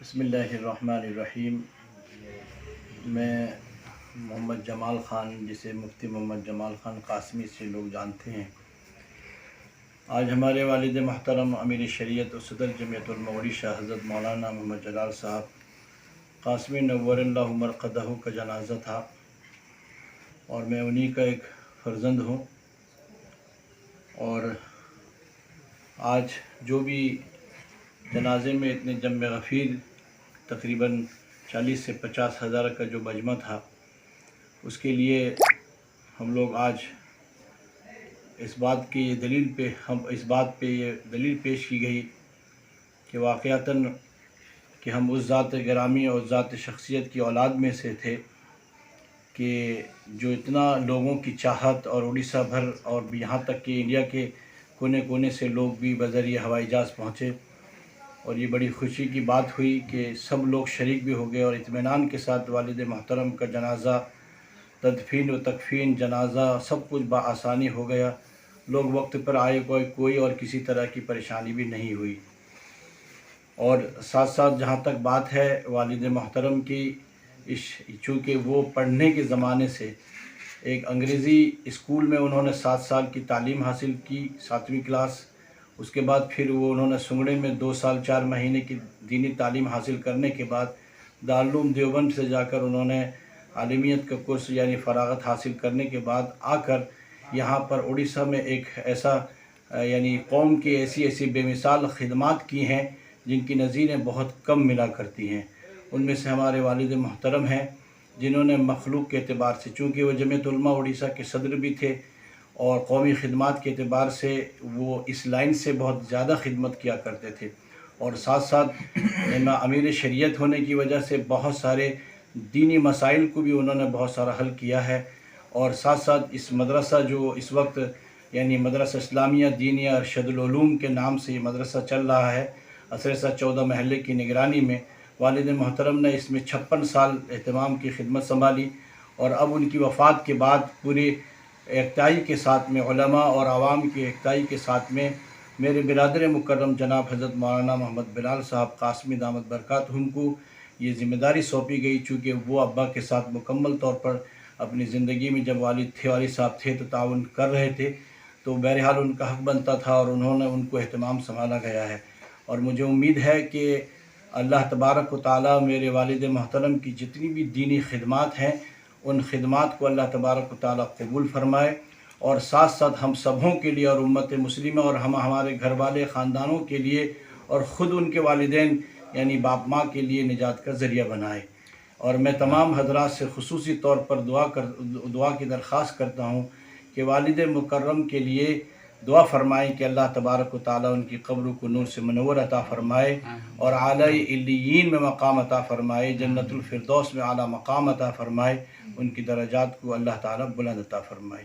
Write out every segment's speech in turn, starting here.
بسم اللہ الرحمن الرحیم۔ میں محمد جمال خان، جسے مفتی محمد جمال خان قاسمی سے لوگ جانتے ہیں، آج ہمارے والد محترم امیر شریعت و صدر جمعیت علماء اڑیسہ حضرت مولانا محمد جلال صاحب قاسمی نور اللہ مرقدہ کا جنازہ تھا، اور میں انہی کا ایک فرزند ہوں۔ اور آج جو بھی جنازے میں اتنے جمع غفیر تقریباً 40 سے 50 ہزار کا جو مجمع تھا، اس کے لیے ہم لوگ آج اس بات پہ یہ دلیل پیش کی گئی کہ واقعتاً کہ ہم اس ذات گرامی اور ذات شخصیت کی اولاد میں سے تھے کہ جو اتنا لوگوں کی چاہت، اور اڑیسہ بھر اور یہاں تک کہ انڈیا کے کونے کونے سے لوگ بھی بذریعہ ہوائی جہاز پہنچے، اور یہ بڑی خوشی کی بات ہوئی کہ سب لوگ شریک بھی ہو گئے، اور اطمینان کے ساتھ والد محترم کا جنازہ، تدفین و تکفین، جنازہ سب کچھ بآسانی ہو گیا۔ لوگ وقت پر آئے، کوئی اور کسی طرح کی پریشانی بھی نہیں ہوئی۔ اور ساتھ ساتھ جہاں تک بات ہے والد محترم کی، چونکہ وہ پڑھنے کے زمانے سے ایک انگریزی اسکول میں انہوں نے 7 سال کی تعلیم حاصل کی، 7ویں کلاس۔ اس کے بعد پھر انہوں نے سنگڑے میں 2 سال 4 مہینے کی دینی تعلیم حاصل کرنے کے بعد دارالعلوم دیوبند سے جا کر انہوں نے عالمیت کا کورس یعنی فراغت حاصل کرنے کے بعد آ کر یہاں پر اڑیسہ میں ایک ایسا یعنی قوم کی ایسی بے مثال خدمات کی ہیں جن کی نظیریں بہت کم ملا کرتی ہیں۔ ان میں سے ہمارے والد محترم ہیں جنہوں نے مخلوق کے اعتبار سے، چونکہ وہ جمعیت علماء اڑیسہ کے صدر بھی تھے، اور قومی خدمات کے اعتبار سے وہ اس لائن سے بہت زیادہ خدمت کیا کرتے تھے، اور ساتھ ساتھ امیر شریعت ہونے کی وجہ سے بہت سارے دینی مسائل کو بھی انہوں نے بہت سارا حل کیا ہے۔ اور ساتھ ساتھ اس مدرسہ جو اس وقت یعنی مدرسہ اسلامیہ دینیہ ارشد العلوم کے نام سے یہ مدرسہ چل رہا ہے، اسرسہ 14 محلے کی نگرانی میں، والد محترم نے اس میں 56 سال اہتمام کی خدمت سنبھالی، اور اب ان کی وفات کے بعد پوری یکتائی کے ساتھ میں، علماء اور عوام کی یکتائی کے ساتھ میں، میرے برادر مکرم جناب حضرت مولانا محمد بلال صاحب قاسمی دامت برکاتہم کو یہ ذمہ داری سونپی گئی، چونکہ وہ ابا کے ساتھ مکمل طور پر اپنی زندگی میں جب والد صاحب تھے تو تعاون کر رہے تھے، تو بہرحال ان کا حق بنتا تھا، اور انہوں نے ان کو اہتمام سنبھالا گیا ہے۔ اور مجھے امید ہے کہ اللہ تبارک و تعالیٰ میرے والد محترم کی جتنی بھی دینی خدمات ہیں، ان خدمات کو اللہ تبارک و تعالیٰ قبول فرمائے، اور ساتھ ساتھ ہم سبوں کے لیے اور امت مسلمہ اور ہمارے گھر والے خاندانوں کے لیے اور خود ان کے والدین یعنی باپ ماں کے لیے نجات کا ذریعہ بنائے۔ اور میں تمام حضرات سے خصوصی طور پر دعا کی درخواست کرتا ہوں کہ والد مکرم کے لیے دعا فرمائیں کہ اللہ تبارک و تعالیٰ ان کی قبر کو نور سے منور عطا فرمائے، اور اعلی علیین میں مقام عطا فرمائے، جنت الفردوس میں اعلیٰ مقام عطا فرمائے، ان کی درجات کو اللہ تعالیٰ بلند عطا فرمائے۔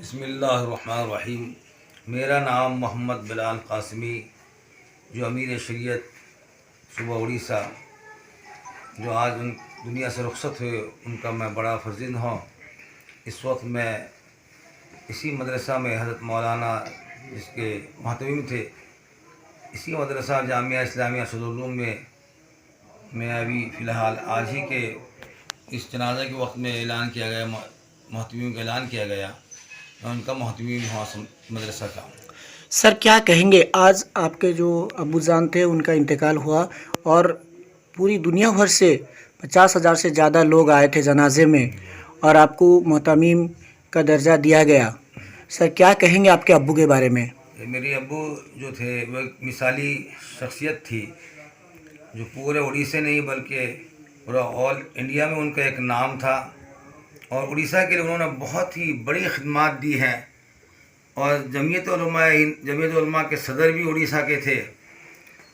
بسم اللہ الرحمن الرحیم۔ میرا نام محمد بلال قاسمی، جو امیر شریعت صوبہ اڑیسہ، جو آج ان دنیا سے رخصت ہوئے، ان کا میں بڑا فرزند ہوں۔ اس وقت میں اسی مدرسہ میں حضرت مولانا جس کے محتمم تھے، اسی مدرسہ جامعہ اسلامیہ ارشد العلوم میں ابھی فی الحال آج ہی کے اس جنازہ کے وقت میں اعلان کیا گیا، محتمم کا اعلان کیا گیا، میں ان کا محتمم ہوں مدرسہ کا۔ سر کیا کہیں گے، آج آپ کے جو ابو جان تھے ان کا انتقال ہوا، اور پوری دنیا بھر سے 50,000 سے زیادہ لوگ آئے تھے جنازے میں، اور آپ کو محتمم کا درجہ دیا گیا۔ سر کیا کہیں گے آپ کے ابو کے بارے میں؟ میرے ابو جو تھے وہ ایک مثالی شخصیت تھی، جو پورے اڑیسہ نہیں بلکہ پورا آل انڈیا میں ان کا ایک نام تھا، اور اڑیسہ کے لیے انہوں نے بہت ہی بڑی خدمات دی ہیں، اور جمعیت علماء کے صدر بھی اڑیسہ کے تھے،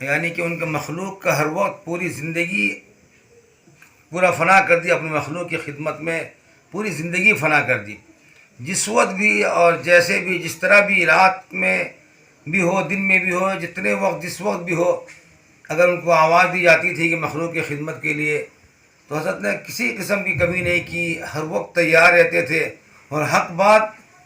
یعنی کہ ان کے مخلوق کا ہر وقت پوری زندگی پورا فنا کر دی، اپنے مخلوق کی خدمت میں پوری زندگی فنا کر دی، جس وقت بھی اور جیسے بھی جس طرح بھی، رات میں بھی ہو دن میں بھی ہو، جتنے وقت جس وقت بھی ہو، اگر ان کو آواز دی جاتی تھی کہ مخلوق کی خدمت کے لیے، تو حضرت نے کسی قسم کی کمی نہیں کی، ہر وقت تیار رہتے تھے، اور حق بات